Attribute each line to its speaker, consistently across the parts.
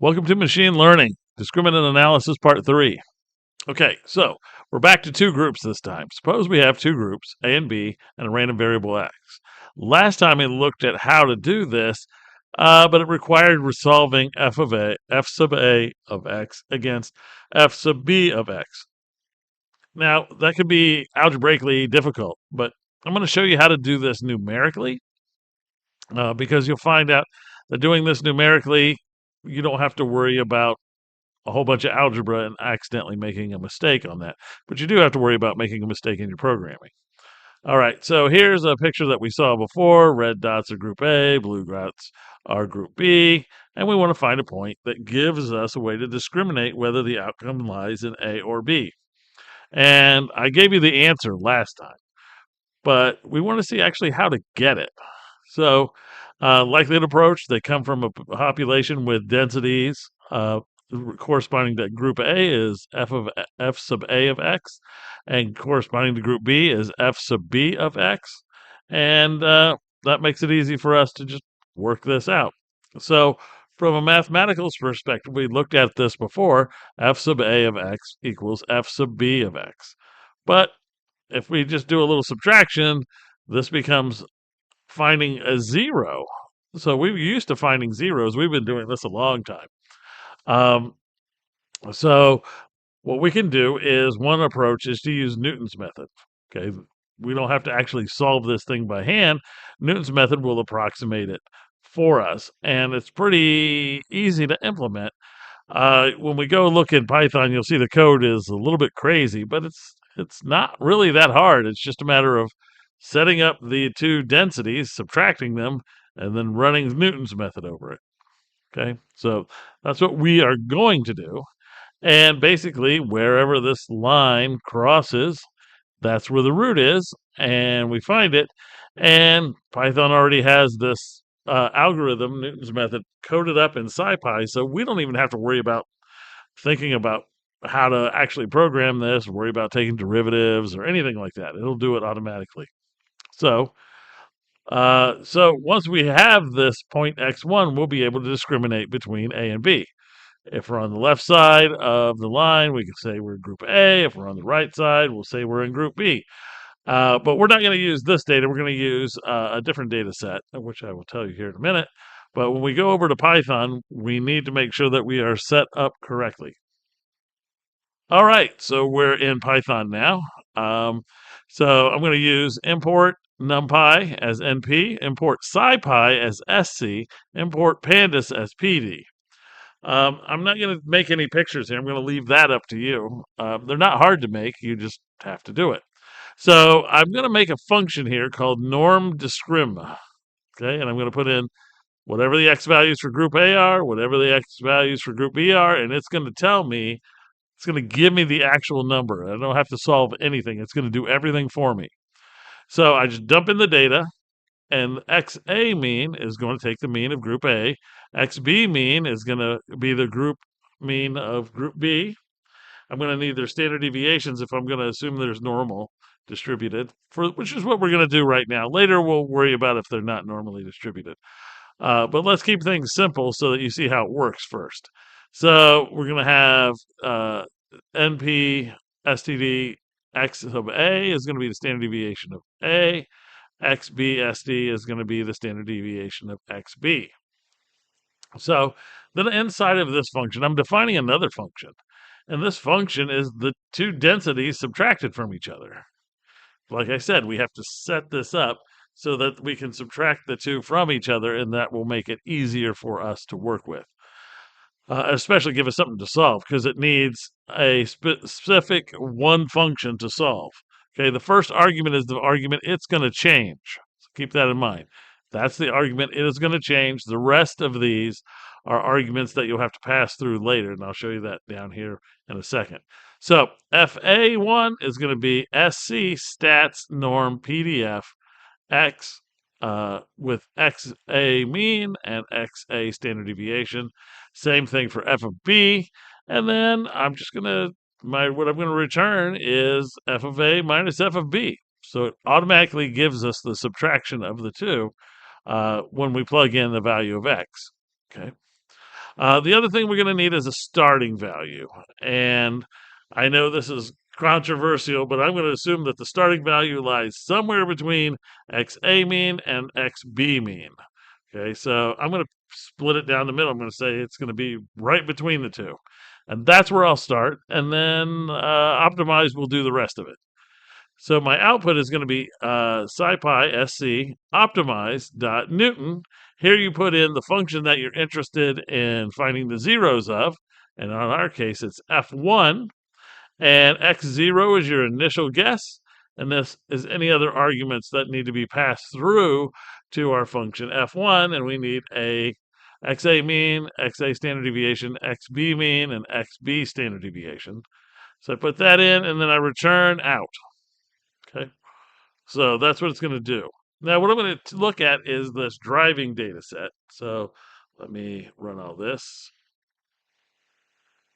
Speaker 1: Welcome to Machine Learning, Discriminant Analysis Part 3. Okay, so we're back to two groups this time. Suppose we have two groups, A and B, and a random variable x. Last time we looked at how to do this, but it required resolving f sub a of x against f sub b of x. Now, that could be algebraically difficult, but I'm going to show you how to do this numerically, because you'll find out that doing this numerically, you don't have to worry about a whole bunch of algebra and accidentally making a mistake on that. But you do have to worry about making a mistake in your programming. All right, so here's a picture that we saw before. Red dots are group A, blue dots are group B, and we want to find a point that gives us a way to discriminate whether the outcome lies in A or B. And I gave you the answer last time, but we want to see actually how to get it. So, likelihood approach, they come from a population with densities corresponding to group A is f sub a of x, and corresponding to group B is f sub b of x, and that makes it easy for us to just work this out. So, from a mathematical perspective, we looked at this before. F sub a of x equals f sub b of x, but if we just do a little subtraction, this becomes finding a zero. So we're used to finding zeros. We've been doing this a long time. Um, so what we can do is one approach is to use Newton's method. Okay, we don't have to actually solve this thing by hand. Newton's method will approximate it for us, and it's pretty easy to implement. When we go look in Python, you'll see the code is a little bit crazy, but it's not really that hard. It's just a matter of setting up the two densities, subtracting them, and then running Newton's method over it. Okay, so that's what we are going to do. And basically, wherever this line crosses, that's where the root is, and we find it. And Python already has this algorithm, Newton's method, coded up in SciPy, so we don't even have to worry about thinking about how to actually program this, worry about taking derivatives or anything like that. It'll do it automatically. So, so once we have this point x1, we'll be able to discriminate between A and B. If we're on the left side of the line, we can say we're in group A. If we're on the right side, we'll say we're in group B. But we're not going to use this data. We're going to use a different data set, which I will tell you here in a minute. But when we go over to Python, we need to make sure that we are set up correctly. All right, so we're in Python now. So I'm going to use import numpy as np, import scipy as sc, import pandas as pd. I'm not going to make any pictures here. I'm going to leave that up to you. They're not hard to make. You just have to do it. So I'm going to make a function here called norm discrim. Okay, and I'm going to put in whatever the x values for group A are, whatever the x values for group B are, and it's going to tell me, it's going to give me the actual number. I don't have to solve anything. It's going to do everything for me. So I just dump in the data, and XA mean is going to take the mean of group A. XB mean is going to be the group mean of group B. I'm going to need their standard deviations if I'm going to assume there's normal distributed, which is what we're going to do right now. Later, we'll worry about if they're not normally distributed. But let's keep things simple so that you see how it works first. So we're going to have NP STD X sub A is going to be the standard deviation of A. XBSD is going to be the standard deviation of XB. So then inside of this function, I'm defining another function. And this function is the two densities subtracted from each other. Like I said, we have to set this up so that we can subtract the two from each other, and that will make it easier for us to work with. Especially give us something to solve, because it needs a specific one function to solve. Okay, the first argument is the argument it's going to change. So keep that in mind. That's the argument it is going to change. The rest of these are arguments that you'll have to pass through later, and I'll show you that down here in a second. So FA1 is going to be SC stats norm PDF X with XA mean and XA standard deviation. Same thing for f of b. And then I'm just going to, what I'm going to return is f of a minus f of b. So it automatically gives us the subtraction of the two when we plug in the value of x. Okay. The other thing we're going to need is a starting value. And I know this is controversial, but I'm going to assume that the starting value lies somewhere between XA mean and XB mean. Okay, so I'm going to split it down the middle. I'm going to say it's going to be right between the two. And that's where I'll start. And then optimize will do the rest of it. So my output is going to be SciPy SC optimize dot Newton. Here you put in the function that you're interested in finding the zeros of, and on our case it's f1, and x0 is your initial guess, and this is any other arguments that need to be passed through to our function f1, and we need a xa mean, xa standard deviation, xb mean, and xb standard deviation. So I put that in, and then I return out. Okay, so that's what it's going to do. Now, what I'm going to look at is this driving data set. So let me run all this.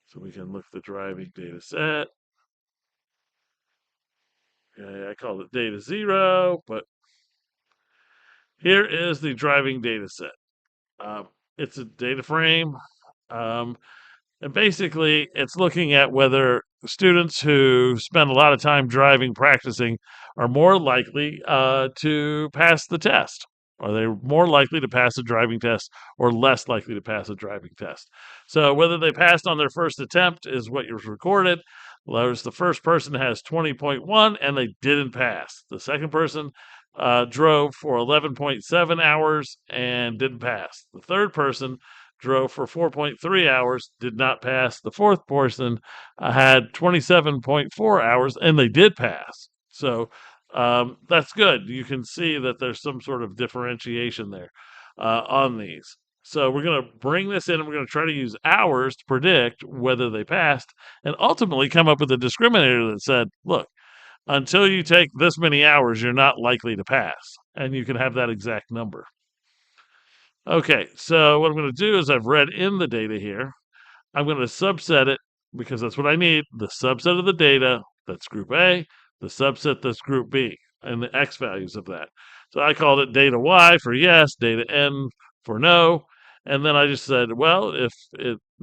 Speaker 1: So we can look at the driving data set. Okay, I called it data 0, but here is the driving data set. It's a data frame. Um, And basically, it's looking at whether students who spend a lot of time driving practicing are more likely to pass the test. Are they more likely to pass a driving test or less likely to pass a driving test? So, whether they passed on their first attempt is what was recorded. Whereas the first person has 20.1 and they didn't pass. The second person drove for 11.7 hours and didn't pass. The third person drove for 4.3 hours, did not pass. The fourth person had 27.4 hours, and they did pass. So that's good. You can see that there's some sort of differentiation there on these. So we're going to bring this in, and we're going to try to use hours to predict whether they passed, and ultimately come up with a discriminator that said, look, until you take this many hours, you're not likely to pass. And you can have that exact number. Okay, so what I'm going to do is I've read in the data here. I'm going to subset it because that's what I need. The subset of the data, that's group A, the subset that's group B, and the X values of that. So I called it data Y for yes, data N for no. And then I just said, well, if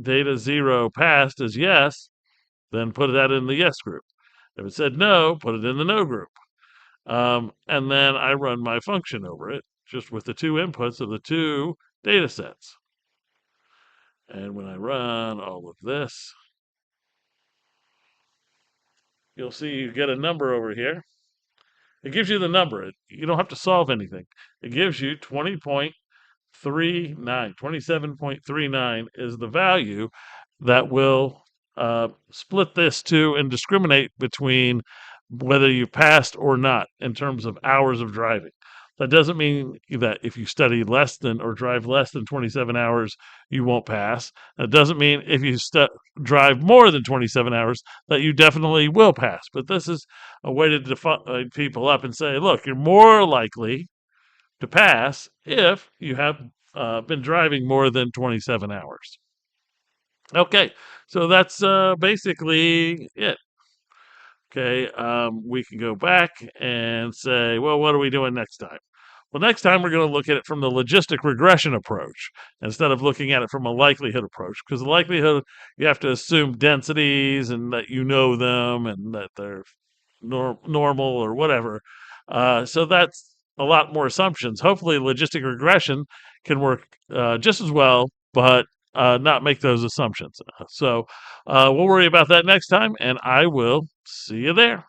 Speaker 1: data 0 passed as yes, then put that in the yes group. If it said no, put it in the no group. And then I run my function over it, just with the two inputs of the two data sets. And when I run all of this, you'll see you get a number over here. It gives you the number. You don't have to solve anything. It gives you 20.39. 27.39 is the value that will split this to and discriminate between whether you passed or not in terms of hours of driving. That doesn't mean that if you study less than or drive less than 27 hours, you won't pass. That doesn't mean if you drive more than 27 hours that you definitely will pass. But this is a way to divide people up and say, look, you're more likely to pass if you have been driving more than 27 hours. Okay, so that's basically it. Okay, we can go back and say, well, what are we doing next time? Well, next time we're going to look at it from the logistic regression approach instead of looking at it from a likelihood approach, because the likelihood, you have to assume densities and that you know them and that they're normal or whatever. So that's a lot more assumptions. Hopefully, logistic regression can work just as well, but not make those assumptions. So we'll worry about that next time, and I will see you there.